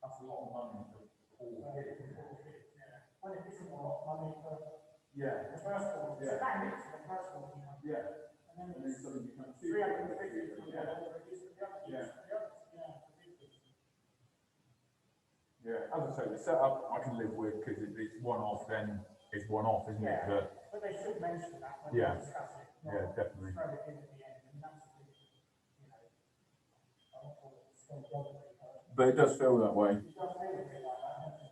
That's a lot of money for all kids. Well, it isn't a lot of money for Yeah. the first one. Yeah. So that is the first one. Yeah. And then And then it's suddenly becomes 350. Yeah. Yeah. Yeah. As I say, the setup I can live with because it's one off, then it's one off, isn't it? But they should mention that when Yeah. they discuss it. Yeah, definitely. Throw it in at the end, and that's the, you know, I don't call it skullduggery, But it does feel that way. it does feel a bit like that, doesn't it?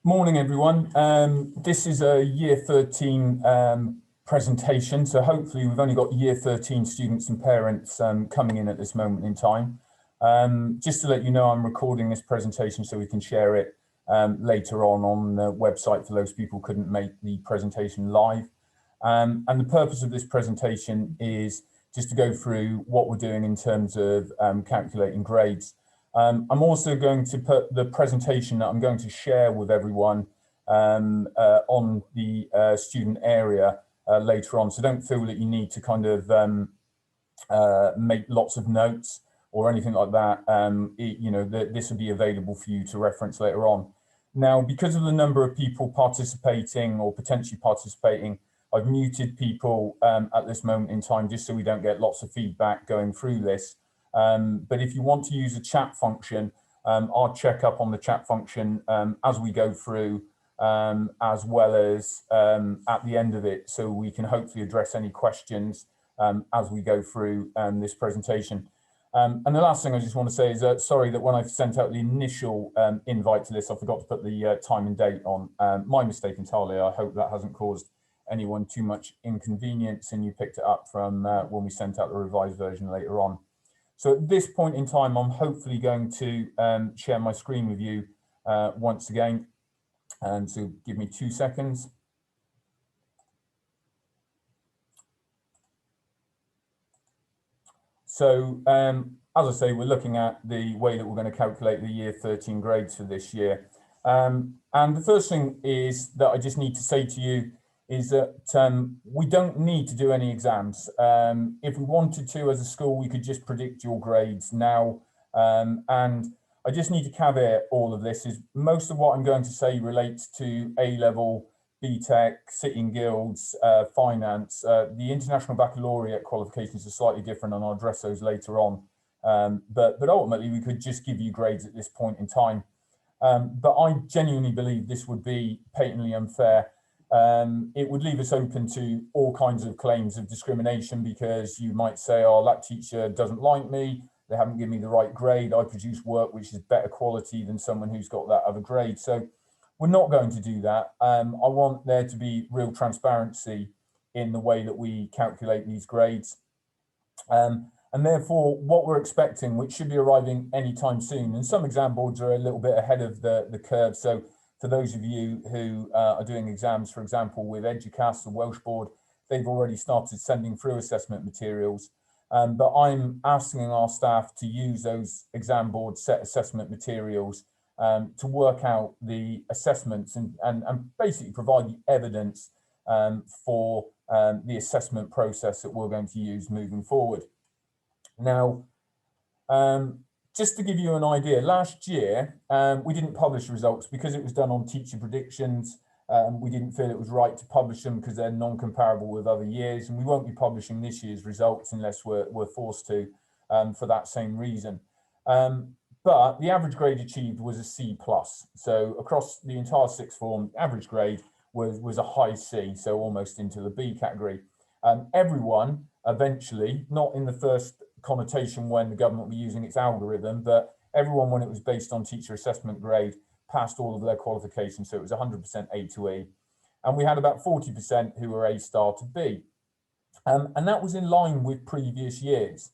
Morning, everyone. This is a Year 13 presentation, so hopefully we've only got Year 13 students and parents coming in at this moment in time. Just to let you know, I'm recording this presentation so we can share it later on the website for those people who couldn't make the presentation live. And the purpose of this presentation is just to go through what we're doing in terms of calculating grades. I'm also going to put the presentation that I'm going to share with everyone on the student area later on. So don't feel that you need to kind of make lots of notes or anything like that. This will be available for you to reference later on. Now, because of the number of people participating or potentially participating, I've muted people at this moment in time just so we don't get lots of feedback going through this. But if you want to use a chat function, I'll check up on the chat function as we go through, as well as at the end of it, so we can hopefully address any questions as we go through this presentation. And the last thing I just want to say is sorry that when I sent out the initial invite to this, I forgot to put the time and date on. My mistake entirely. I hope that hasn't caused anyone too much inconvenience and you picked it up from when we sent out the revised version later on. So at this point in time, I'm hopefully going to share my screen with you once again. So give me 2 seconds. So as I say, we're looking at the way that we're going to calculate the Year 13 grades for this year. And the first thing is that I just need to say to you is that we don't need to do any exams. If we wanted to, as a school, we could just predict your grades now. And I just need to caveat all of this is most of what I'm going to say relates to A-level, BTEC, sitting guilds, finance. The International Baccalaureate qualifications are slightly different and I'll address those later on. But ultimately, we could just give you grades at this point in time. But I genuinely believe this would be patently unfair. It would leave us open to all kinds of claims of discrimination because you might say, oh, that teacher doesn't like me, they haven't given me the right grade, I produce work which is better quality than someone who's got that other grade. So we're not going to do that. I want there to be real transparency in the way that we calculate these grades. And therefore, what we're expecting, which should be arriving anytime soon, and some exam boards are a little bit ahead of the curve. So for those of you who are doing exams, for example, with Educast, the Welsh board, they've already started sending through assessment materials. But I'm asking our staff to use those exam board set assessment materials to work out the assessments and basically provide the evidence for the assessment process that we're going to use moving forward. Now, just to give you an idea, last year, we didn't publish results because it was done on teacher predictions. We didn't feel it was right to publish them because they're non-comparable with other years. And we won't be publishing this year's results unless we're forced to for that same reason. But the average grade achieved was a C+. So across the entire sixth form, average grade was a high C, so almost into the B category. Everyone eventually, not in the first connotation when the government were using its algorithm, but everyone, when it was based on teacher assessment grade, passed all of their qualifications. So it was 100% A to E. And we had about 40% who were A star to B. And that was in line with previous years.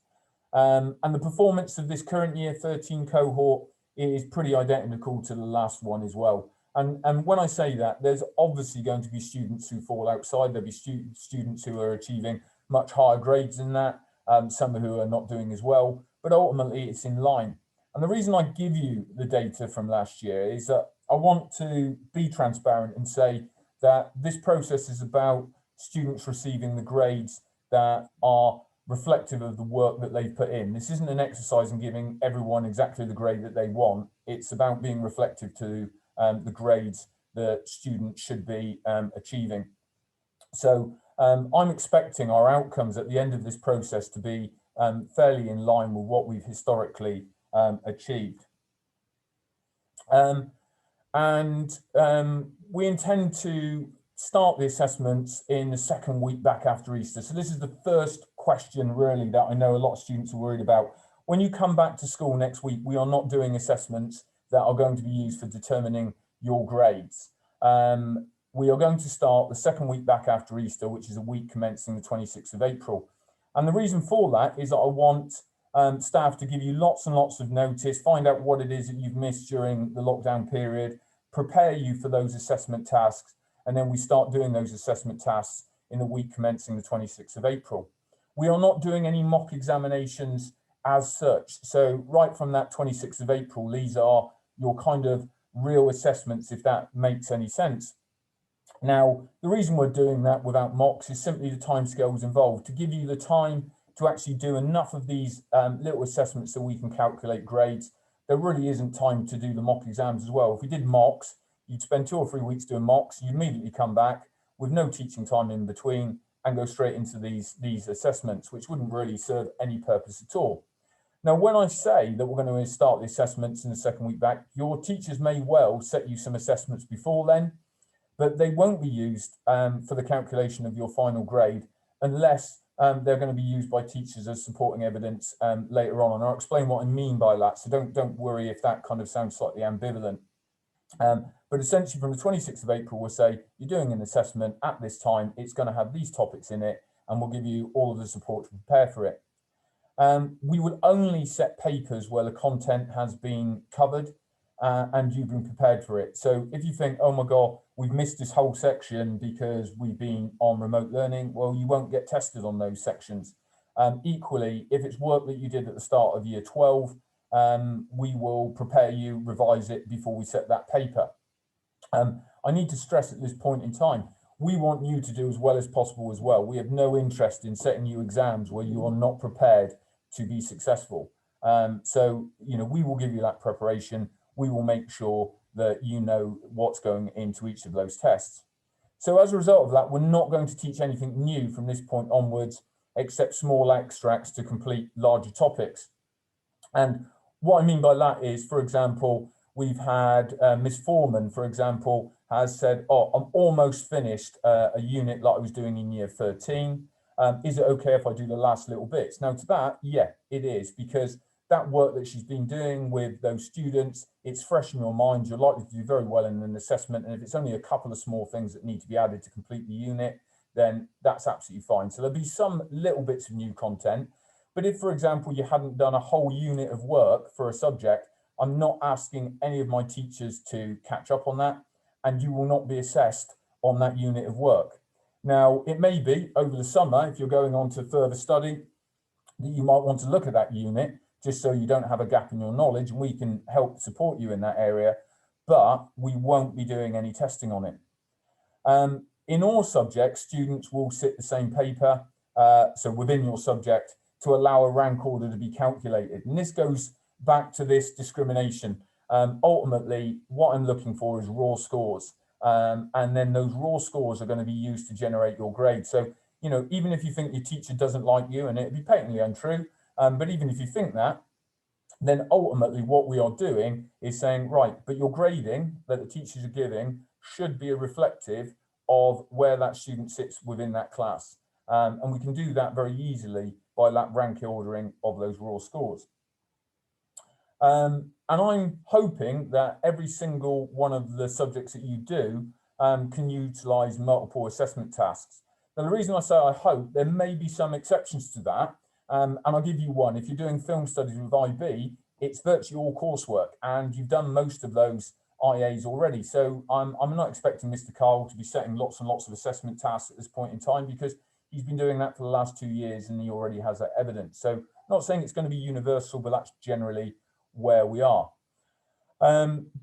And the performance of this current Year 13 cohort is pretty identical to the last one as well. And when I say that, there's obviously going to be students who fall outside. There'll be students who are achieving much higher grades than that. Some who are not doing as well, but ultimately it's in line. And the reason I give you the data from last year is that I want to be transparent and say that this process is about students receiving the grades that are reflective of the work that they've put in. This isn't an exercise in giving everyone exactly the grade that they want. It's about being reflective to the grades that students should be achieving. So I'm expecting our outcomes at the end of this process to be fairly in line with what we've historically achieved. We intend to start the assessments in the second week back after Easter. So this is the first question really that I know a lot of students are worried about. When you come back to school next week, we are not doing assessments that are going to be used for determining your grades. We are going to start the second week back after Easter, which is a week commencing the 26th of April. And the reason for that is that I want staff to give you lots and lots of notice, find out what it is that you've missed during the lockdown period, prepare you for those assessment tasks, and then we start doing those assessment tasks in the week commencing the 26th of April. We are not doing any mock examinations as such. So right from that 26th of April, these are your kind of real assessments, if that makes any sense. Now, the reason we're doing that without mocks is simply the timescales involved, to give you the time to actually do enough of these little assessments so we can calculate grades. There really isn't time to do the mock exams as well. If we did mocks, you'd spend 2 or 3 weeks doing mocks, you immediately come back with no teaching time in between and go straight into these assessments, which wouldn't really serve any purpose at all. Now, when I say that we're going to start the assessments in the second week back, your teachers may well set you some assessments before then, but they won't be used for the calculation of your final grade unless they're going to be used by teachers as supporting evidence later on. And I'll explain what I mean by that, so don't worry if that kind of sounds slightly ambivalent. But essentially from the 26th of April, we'll say you're doing an assessment at this time, it's going to have these topics in it, and we'll give you all of the support to prepare for it. We will only set papers where the content has been covered and you've been prepared for it. So if you think, oh my God, we've missed this whole section because we've been on remote learning, well, you won't get tested on those sections. Equally, if it's work that you did at the start of year 12, we will prepare you, revise it before we set that paper. I need to stress at this point in time, we want you to do as well as possible as well. We have no interest in setting you exams where you are not prepared to be successful. So, you know, we will give you that preparation. We will make sure that you know what's going into each of those tests. So as a result of that, we're not going to teach anything new from this point onwards, except small extracts to complete larger topics. And what I mean by that is, for example, we've had Miss Foreman, for example, has said, oh, I'm almost finished a unit like I was doing in year 13. Is it okay if I do the last little bits? Now to that, yeah, it is, because that work that she's been doing with those students, it's fresh in your mind, you're likely to do very well in an assessment. And if it's only a couple of small things that need to be added to complete the unit, then that's absolutely fine. So there'll be some little bits of new content. But if, for example, you hadn't done a whole unit of work for a subject, I'm not asking any of my teachers to catch up on that, and you will not be assessed on that unit of work. Now, it may be over the summer, if you're going on to further study, that you might want to look at that unit, just so you don't have a gap in your knowledge, and we can help support you in that area, but we won't be doing any testing on it. In all subjects, students will sit the same paper, so within your subject, to allow a rank order to be calculated. And this goes back to this discrimination. Ultimately, what I'm looking for is raw scores. And then those raw scores are going to be used to generate your grade. So, you know, even if you think your teacher doesn't like you, and it'd be patently untrue, but even if you think that, then ultimately what we are doing is saying, right, but your grading that the teachers are giving should be a reflective of where that student sits within that class. And we can do that very easily by that rank ordering of those raw scores. And I'm hoping that every single one of the subjects that you do can utilise multiple assessment tasks. Now, the reason I say I hope, there may be some exceptions to that, and I'll give you one. If you're doing film studies with IB, it's virtually all coursework, and you've done most of those IAs already. So I'm not expecting Mr. Carl to be setting lots and lots of assessment tasks at this point in time, because he's been doing that for the last 2 years and he already has that evidence. So I'm not saying it's going to be universal, but that's generally where we are.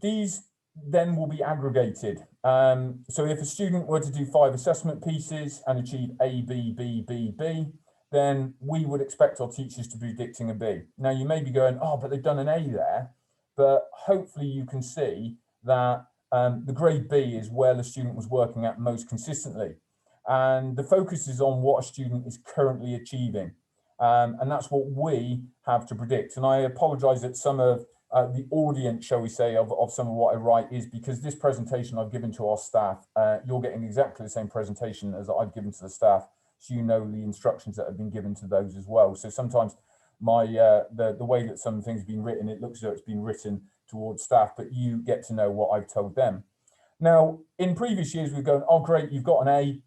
These then will be aggregated. So if a student were to do 5 assessment pieces and achieve A, B, B, B, B, then we would expect our teachers to be predicting a B. Now you may be going, oh, but they've done an A there, but hopefully you can see that the grade B is where the student was working at most consistently. And the focus is on what a student is currently achieving. And that's what we have to predict. And I apologize that some of the audience, shall we say, of some of what I write is because this presentation I've given to our staff, you're getting exactly the same presentation as I've given to the staff. So you know the instructions that have been given to those as well. So sometimes my the way that some things have been written, it looks as though it's been written towards staff, but you get to know what I've told them. Now, in previous years, we've gone, oh, great, you've got an A.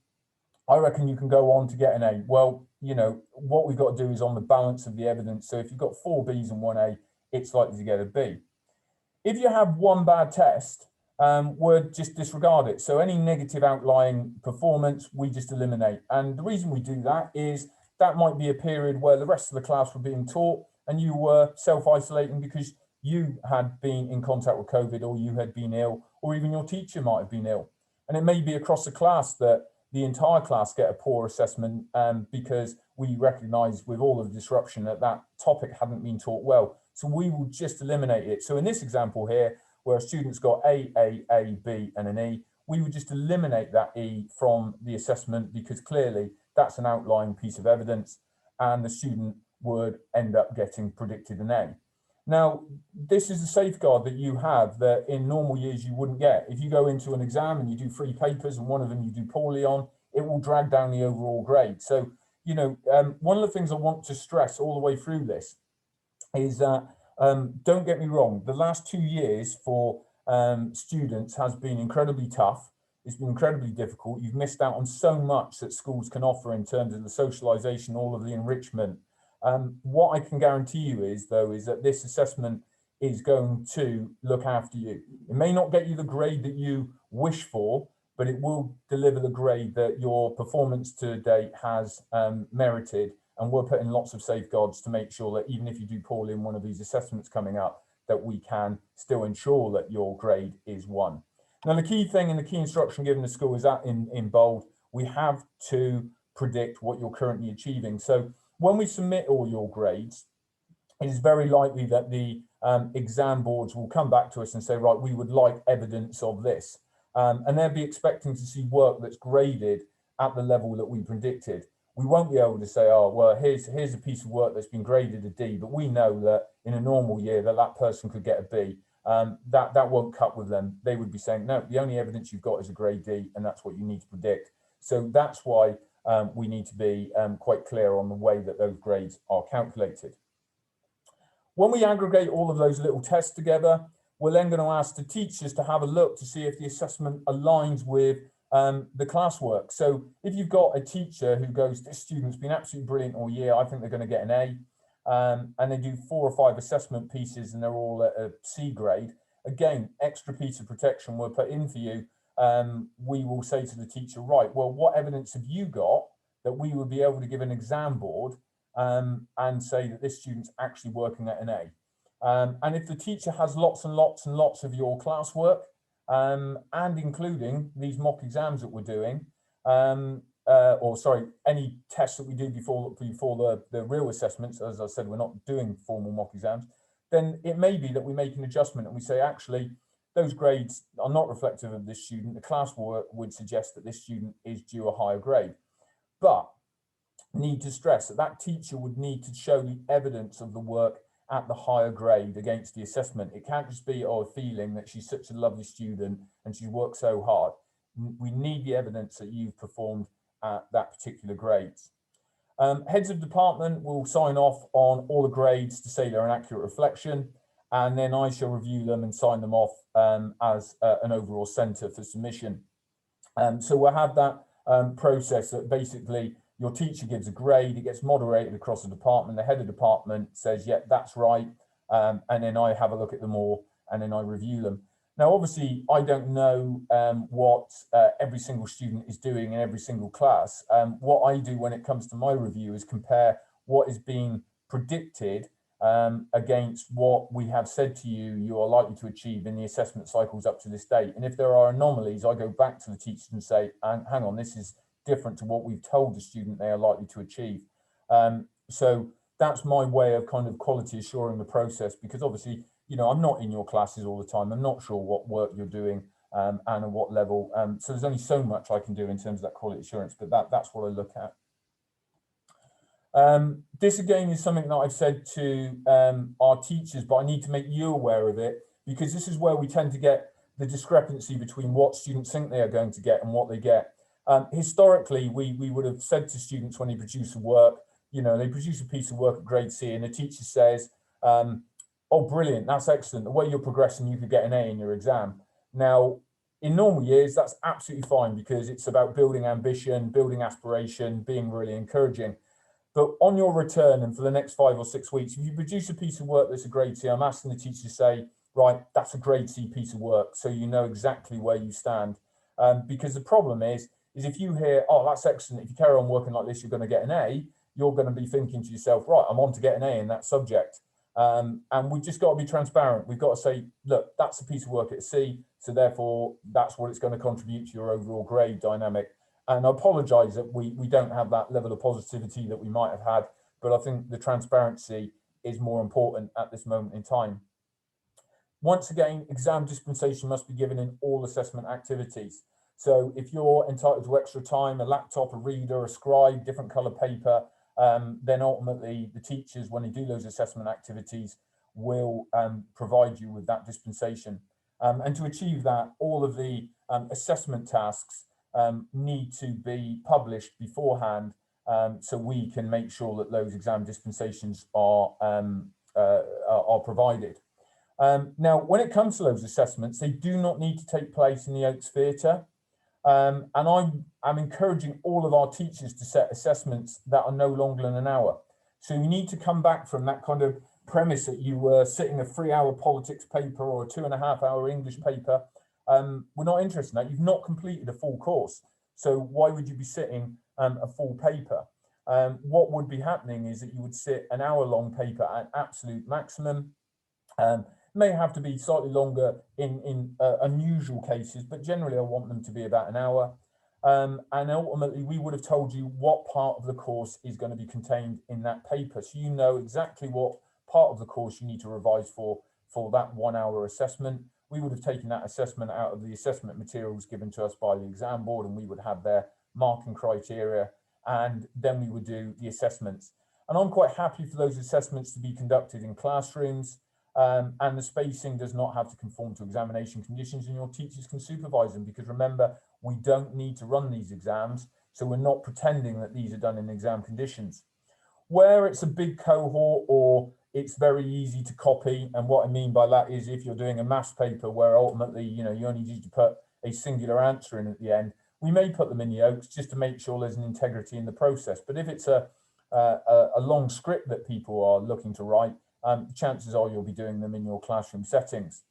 I reckon you can go on to get an A. Well, you know, what we've got to do is on the balance of the evidence. So if you've got 4 Bs and 1 A, it's likely to get a B. If you have one bad test, we'll just disregard it. So any negative outlying performance, we just eliminate. And the reason we do that is that might be a period where the rest of the class were being taught and you were self-isolating because you had been in contact with COVID, or you had been ill, or even your teacher might have been ill. And it may be across the class that the entire class get a poor assessment because we recognise with all of the disruption that that topic hadn't been taught well. So we will just eliminate it. So in this example here, where a student's got A, B, and an E, we would just eliminate that E from the assessment because clearly that's an outlying piece of evidence and the student would end up getting predicted an A. Now, this is a safeguard that you have that in normal years you wouldn't get. If you go into an exam and you do 3 papers and one of them you do poorly on, it will drag down the overall grade. So, you know, one of the things I want to stress all the way through this is that, don't get me wrong, the last 2 years for students has been incredibly tough. It's been incredibly difficult. You've missed out on so much that schools can offer in terms of the socialisation, all of the enrichment. What I can guarantee you is, though, is that this assessment is going to look after you. It may not get you the grade that you wish for, but it will deliver the grade that your performance to date has merited. And we're putting lots of safeguards to make sure that even if you do poorly in one of these assessments coming up, that we can still ensure that your grade is 1. Now, the key thing and the key instruction given to school is that in bold, we have to predict what you're currently achieving. So when we submit all your grades, it is very likely that the exam boards will come back to us and say, right, we would like evidence of this. And they'll be expecting to see work that's graded at the level that we predicted. We won't be able to say, oh, well, here's a piece of work that's been graded a D, but we know that in a normal year that person could get a B. That won't cut with them. They would be saying, no, the only evidence you've got is a grade D, and that's what you need to predict. So that's why we need to be quite clear on the way that those grades are calculated. When we aggregate all of those little tests together, we're then going to ask the teachers to have a look to see if the assessment aligns with the classwork. So if you've got a teacher who goes, this student's been absolutely brilliant all year, I think they're going to get an A, and they do 4 or 5 assessment pieces and they're all at a C grade, again, extra piece of protection we'll put in for you. We will say to the teacher, right, well, what evidence have you got that we would be able to give an exam board and say that this student's actually working at an A? And if the teacher has lots and lots and lots of your classwork, and including these mock exams that we're doing, or sorry, any tests that we do before the real assessments, as I said, we're not doing formal mock exams, then it may be that we make an adjustment and we say, actually, those grades are not reflective of this student. The classwork would suggest that this student is due a higher grade. But need to stress that that teacher would need to show the evidence of the work at the higher grade against the assessment. It can't just be, oh, a feeling that she's such a lovely student and she worked so hard. We need the evidence that you've performed at that particular grades. Heads of department will sign off on all the grades to say they're an accurate reflection, and then I shall review them and sign them off as an overall centre for submission. So we'll have that process that basically your teacher gives a grade, it gets moderated across the department, the head of department says, yeah, that's right, and then I have a look at them all and then I review them. Now, obviously, I don't know what every single student is doing in every single class. What I do when it comes to my review is compare what is being predicted against what we have said to you you are likely to achieve in the assessment cycles up to this date. And if there are anomalies, I go back to the teachers and say, hang on, this is different to what we've told the student they are likely to achieve. So that's my way of kind of quality assuring the process, because obviously, you know, I'm not in your classes all the time. I'm not sure what work you're doing and at what level. So there's only so much I can do in terms of that quality assurance, but that's what I look at. This again is something that I've said to our teachers, but I need to make you aware of it, because this is where we tend to get the discrepancy between what students think they are going to get and what they get. Historically, we would have said to students when they produce a work, you know, they produce a piece of work at grade C and the teacher says, oh, brilliant, that's excellent. The way you're progressing, you could get an A in your exam. Now, in normal years, that's absolutely fine because it's about building ambition, building aspiration, being really encouraging. But on your return and for the next 5 or 6 weeks, if you produce a piece of work that's a grade C, I'm asking the teacher to say, right, that's a grade C piece of work, so you know exactly where you stand. Because the problem is if you hear, oh, that's excellent, if you carry on working like this, you're going to get an A, you're going to be thinking to yourself, right, I'm on to get an A in that subject. And we've just got to be transparent. We've got to say, look, that's a piece of work at C, so therefore that's what it's going to contribute to your overall grade dynamic. And I apologise that we don't have that level of positivity that we might have had, but I think the transparency is more important at this moment in time. Once again, exam dispensation must be given in all assessment activities. So if you're entitled to extra time, a laptop, a reader, a scribe, different colour paper, then ultimately the teachers, when they do those assessment activities, will provide you with that dispensation. And to achieve that, all of the assessment tasks need to be published beforehand, so we can make sure that those exam dispensations are provided. Now, when it comes to those assessments, they do not need to take place in the Oaks Theatre. And I'm encouraging all of our teachers to set assessments that are no longer than an hour. So you need to come back from that kind of premise that you were sitting a 3-hour politics paper or a 2.5-hour English paper. We're not interested in that. You've not completed a full course. So why would you be sitting a full paper? What would be happening is that you would sit an hour-long paper at absolute maximum. May have to be slightly longer in unusual cases, but generally I want them to be about an hour. And ultimately, we would have told you what part of the course is going to be contained in that paper. So you know exactly what part of the course you need to revise for that 1-hour assessment. We would have taken that assessment out of the assessment materials given to us by the exam board, and we would have their marking criteria, and then we would do the assessments. And I'm quite happy for those assessments to be conducted in classrooms. And the spacing does not have to conform to examination conditions, and your teachers can supervise them, because remember, we don't need to run these exams, so we're not pretending that these are done in exam conditions. Where it's a big cohort or it's very easy to copy, and what I mean by that is if you're doing a maths paper where ultimately you only need to put a singular answer in at the end, we may put them in the Oaks just to make sure there's an integrity in the process. But if it's a long script that people are looking to write, chances are you'll be doing them in your classroom settings.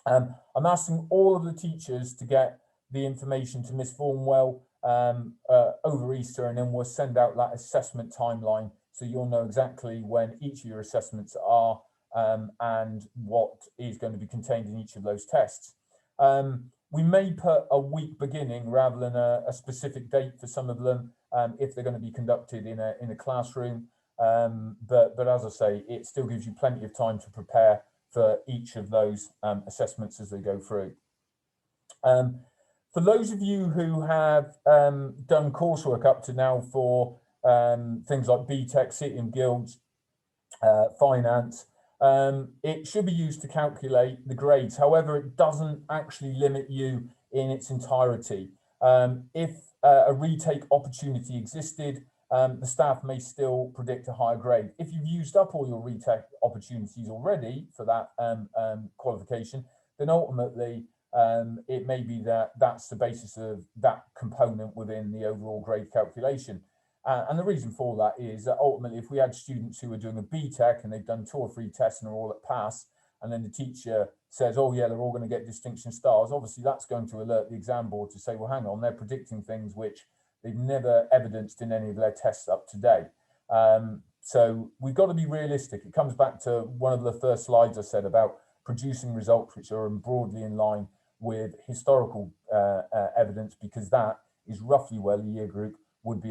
I'm asking all of the teachers to get the information to Miss Formwell over Easter, and then we'll send out that assessment timeline so you'll know exactly when each of your assessments are and what is going to be contained in each of those tests. We may put a week beginning rather than a specific date for some of them if they're going to be conducted in a classroom. But as I say, it still gives you plenty of time to prepare for each of those assessments as they go through. For those of you who have done coursework up to now for things like BTEC, City and Guilds, finance, it should be used to calculate the grades. However, it doesn't actually limit you in its entirety. If a retake opportunity existed, the staff may still predict a higher grade. If you've used up all your retake opportunities already for that qualification, then ultimately it may be that that's the basis of that component within the overall grade calculation. And the reason for that is that ultimately, if we had students who were doing a BTEC and they've done 2 or 3 tests and are all at pass, and then the teacher says, oh yeah, they're all going to get distinction stars, obviously that's going to alert the exam board to say, well, hang on, they're predicting things which they've never evidenced in any of their tests up to date. So we've got to be realistic. It comes back to one of the first slides I said about producing results which are broadly in line with historical evidence, because that is roughly where the year group would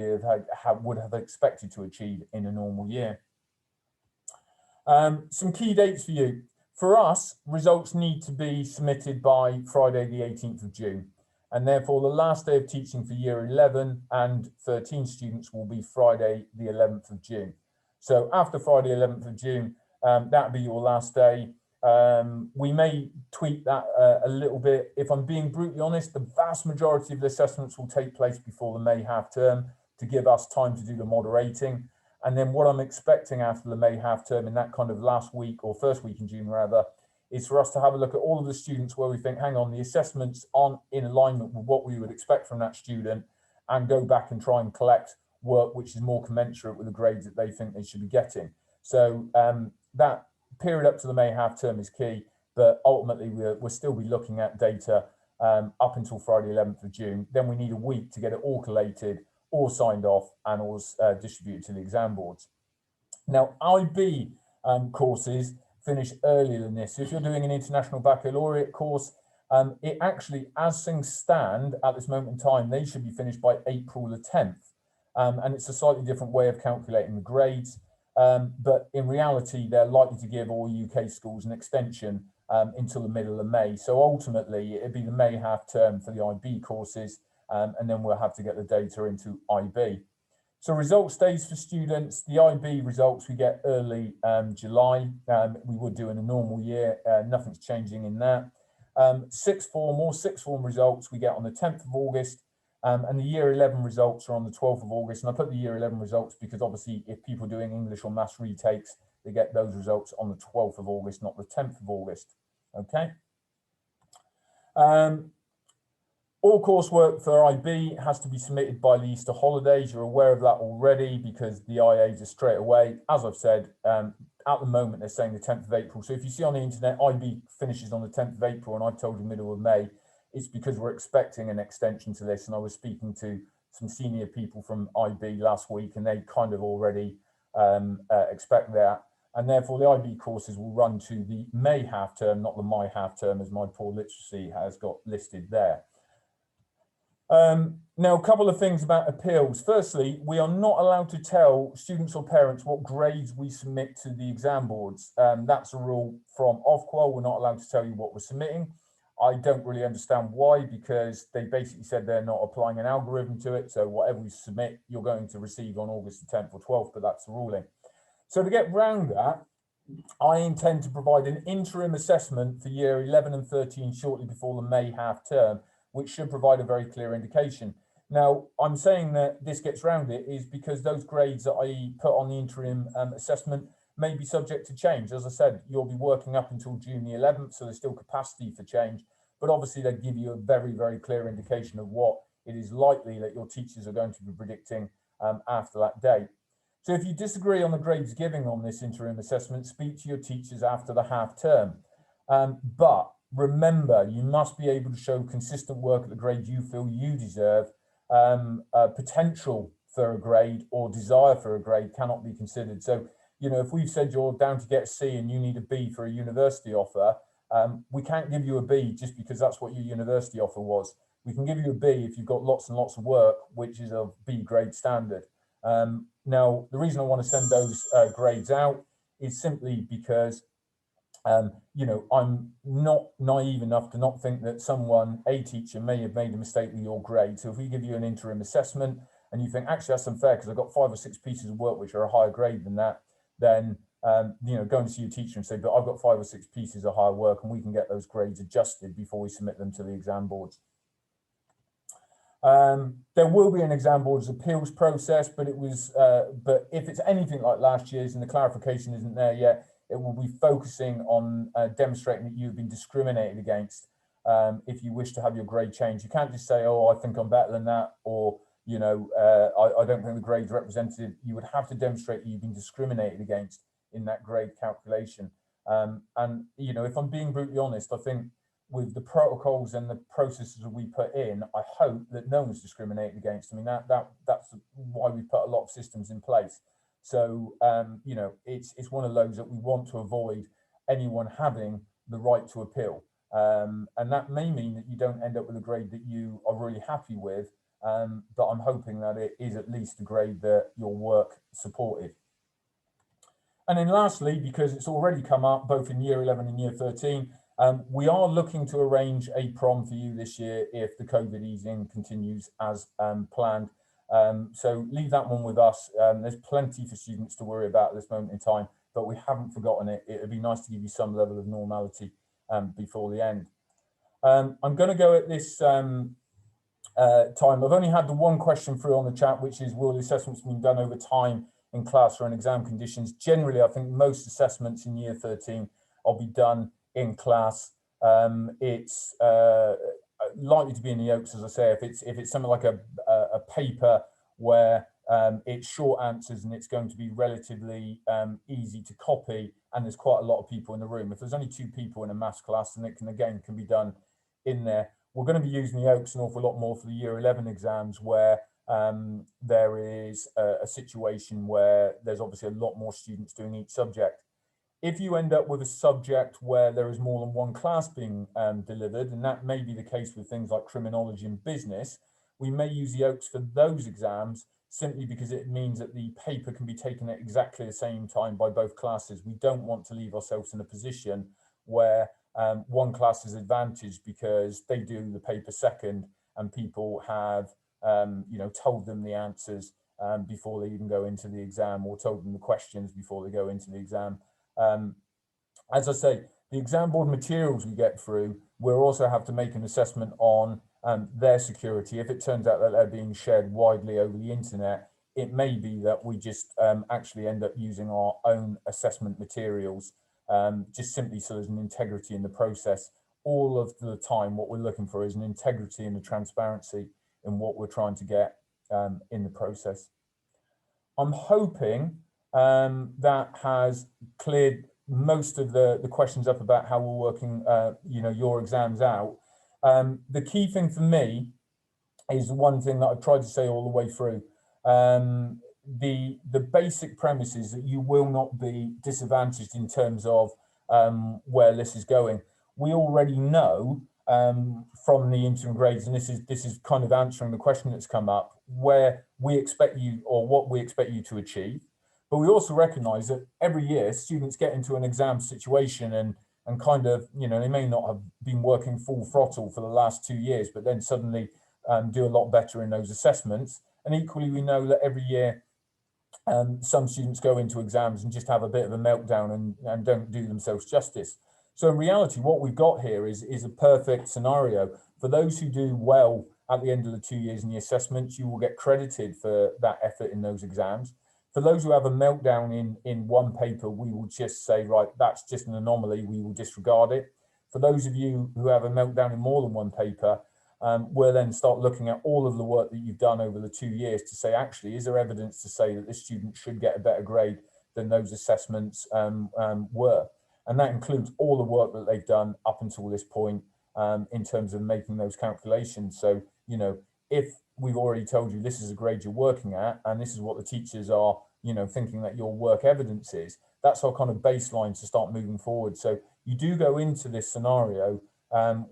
have expected to achieve in a normal year. Some key dates for you. For us, results need to be submitted by Friday the 18th of June. And therefore, the last day of teaching for year 11 and 13 students will be Friday the 11th of June. So after Friday 11th of June, that'll be your last day. We may tweak that a little bit. If I'm being brutally honest, the vast majority of the assessments will take place before the May half term to give us time to do the moderating. And then what I'm expecting after the May half term in that kind of last week or first week in June rather, is for us to have a look at all of the students where we think, hang on, the assessments aren't in alignment with what we would expect from that student, and go back and try and collect work which is more commensurate with the grades that they think they should be getting. So that period up to the May half term is key, but ultimately we'll still be looking at data up until Friday 11th of June. Then we need a week to get it all collated, all signed off, and all distributed to the exam boards. Now, IB courses finish earlier than this. So if you're doing an international baccalaureate course, it actually, as things stand at this moment in time, they should be finished by April the 10th. And it's a slightly different way of calculating the grades. But in reality, they're likely to give all UK schools an extension until the middle of May. So ultimately, it'd be the May half term for the IB courses, and then we'll have to get the data into IB. So results days for students, the IB results we get early July. We would do in a normal year, nothing's changing in that. Sixth form results we get on the 10th of August. And the year 11 results are on the 12th of August. And I put the year 11 results because obviously if people are doing English or maths retakes, they get those results on the 12th of August, not the 10th of August. Okay. All coursework for IB has to be submitted by the Easter holidays. You're aware of that already because the IAs are straight away. As I've said, at the moment, they're saying the 10th of April. So if you see on the internet, IB finishes on the 10th of April, and I've told you middle of May, it's because we're expecting an extension to this. And I was speaking to some senior people from IB last week, and they kind of already expect that. And therefore, the IB courses will run to the May half term, not the my half term, as my poor literacy has got listed there. Now, a couple of things about appeals. Firstly, we are not allowed to tell students or parents what grades we submit to the exam boards. That's a rule from Ofqual. We're not allowed to tell you what we're submitting. I don't really understand why, because they basically said they're not applying an algorithm to it. So whatever we submit, you're going to receive on August the 10th or 12th, but that's the ruling. So to get round that, I intend to provide an interim assessment for year 11 and 13 shortly before the May half term, which should provide a very clear indication. Now, I'm saying that this gets round it is because those grades that I put on the interim assessment may be subject to change. As I said, you'll be working up until June the 11th, so there's still capacity for change, but obviously they give you a very, very clear indication of what it is likely that your teachers are going to be predicting after that date. So if you disagree on the grades giving on this interim assessment, speak to your teachers after the half term. But remember, you must be able to show consistent work at the grade you feel you deserve. Potential for a grade or desire for a grade cannot be considered. So, you know, if we've said you're down to get a C and you need a B for a university offer, we can't give you a B just because that's what your university offer was. We can give you a B if you've got lots and lots of work, which is of B grade standard. Now, the reason I want to send those grades out is simply because you know, I'm not naive enough to not think that a teacher may have made a mistake with your grade. So if we give you an interim assessment and you think, actually, that's unfair because I've got 5 or 6 pieces of work which are a higher grade than that, then, you know, go and see your teacher and say, but I've got 5 or 6 pieces of higher work and we can get those grades adjusted before we submit them to the exam boards. There will be an exam board's appeals process, but but if it's anything like last year's and the clarification isn't there yet, it will be focusing on demonstrating that you've been discriminated against if you wish to have your grade changed. You can't just say, oh, I think I'm better than that, or, you know, I don't think the grade's representative. You would have to demonstrate that you've been discriminated against in that grade calculation. And, you know, if I'm being brutally honest, I think with the protocols and the processes that we put in, I hope that no one's discriminated against. I mean, that's why we put a lot of systems in place. So, you know, it's one of those that we want to avoid anyone having the right to appeal. And that may mean that you don't end up with a grade that you are really happy with, but I'm hoping that it is at least a grade that your work supported. And then lastly, because it's already come up both in year 11 and year 13, we are looking to arrange a prom for you this year if the COVID easing continues as planned. So leave that one with us. There's plenty for students to worry about at this moment in time, but we haven't forgotten it. It would be nice to give you some level of normality before the end. I'm going to go at this time. I've only had the one question through on the chat, which is, will the assessments be done over time in class or in exam conditions? Generally, I think most assessments in year 13 will be done in class. It's likely to be in the Oaks, as I say, if it's something like a paper where it's short answers and it's going to be relatively easy to copy, and there's quite a lot of people in the room. If there's only 2 people in a maths class, then it can be done in there. We're going to be using the Oaks an awful lot more for the year 11 exams, where there is a situation where there's obviously a lot more students doing each subject. If you end up with a subject where there is more than one class being delivered, and that may be the case with things like criminology and business, we may use the Oaks for those exams, simply because it means that the paper can be taken at exactly the same time by both classes. We don't want to leave ourselves in a position where one class is advantaged because they do the paper second and people have told them the answers before they even go into the exam, or told them the questions before they go into the exam. As I say, the exam board materials we get through, we'll also have to make an assessment on their security. If it turns out that they're being shared widely over the internet, it may be that we just actually end up using our own assessment materials, just simply so there's an integrity in the process. All of the time, what we're looking for is an integrity and a transparency in what we're trying to get in the process. I'm hoping that has cleared most of the questions up about how we're working, your exams out. The key thing for me is the one thing that I've tried to say all the way through. The basic premise is that you will not be disadvantaged in terms of where this is going. We already know from the interim grades, and this is kind of answering the question that's come up, where we expect you, or what we expect you to achieve. But we also recognise that every year students get into an exam situation and kind of, they may not have been working full throttle for the last 2 years, but then suddenly do a lot better in those assessments. And equally, we know that every year some students go into exams and just have a bit of a meltdown and don't do themselves justice. So in reality, what we've got here is a perfect scenario. For those who do well at the end of the 2 years in the assessments, you will get credited for that effort in those exams. For those who have a meltdown in one paper, we will just say, right, that's just an anomaly, we will disregard it. For those of you who have a meltdown in more than one paper, we'll then start looking at all of the work that you've done over the 2 years to say, actually, is there evidence to say that this student should get a better grade than those assessments were? And that includes all the work that they've done up until this point in terms of making those calculations. So, if we've already told you this is a grade you're working at, and this is what the teachers are, thinking that your work evidence is, that's our kind of baseline to start moving forward. So you do go into this scenario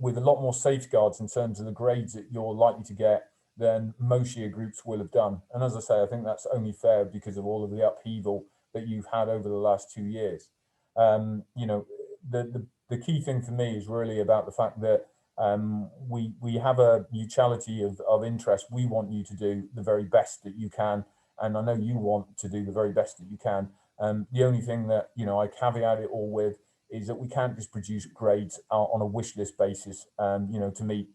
with a lot more safeguards in terms of the grades that you're likely to get than most year groups will have done. And as I say, I think that's only fair because of all of the upheaval that you've had over the last 2 years. The key thing for me is really about the fact that we have a mutuality of interest. We want you to do the very best that you can, and I know you want to do the very best that you can. The only thing that I caveat it all with is that we can't just produce grades on a wish list basis, to meet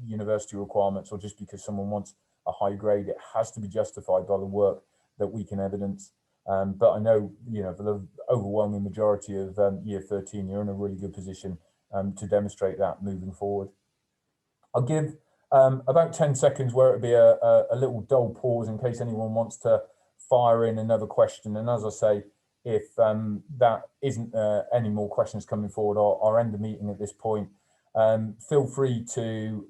university requirements, or just because someone wants a high grade. It has to be justified by the work that we can evidence. But I know, for the overwhelming majority of year 13, you're in a really good position to demonstrate that moving forward. I'll give about 10 seconds where it'll be a little dull pause in case anyone wants to fire in another question. And as I say, if that isn't any more questions coming forward, I'll end the meeting at this point. Feel free to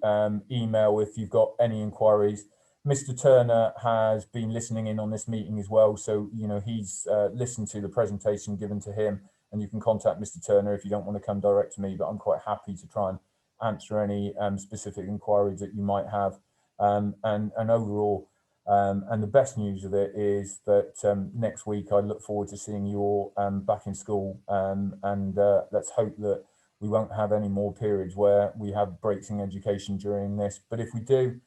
email if you've got any inquiries. Mr. Turner has been listening in on this meeting as well, so he's listened to the presentation given to him, and you can contact Mr. Turner if you don't want to come direct to me, but I'm quite happy to try and answer any specific inquiries that you might have. And overall, and the best news of it is that next week I look forward to seeing you all back in school, and let's hope that we won't have any more periods where we have breaks in education during this, but if we do,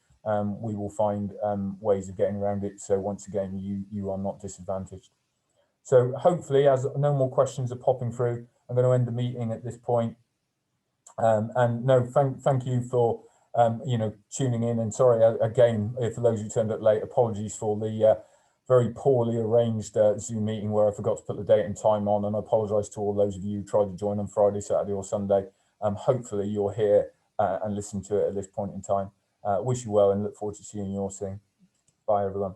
we will find ways of getting around it. So once again, you are not disadvantaged. So hopefully, as no more questions are popping through, I'm going to end the meeting at this point. And no, thank you for tuning in. And sorry again for those who turned up late. Apologies for very poorly arranged Zoom meeting where I forgot to put the date and time on, and I apologise to all those of you who tried to join on Friday, Saturday or Sunday. Hopefully you're here and listen to it at this point in time. Wish you well and look forward to seeing you all soon. Bye everyone.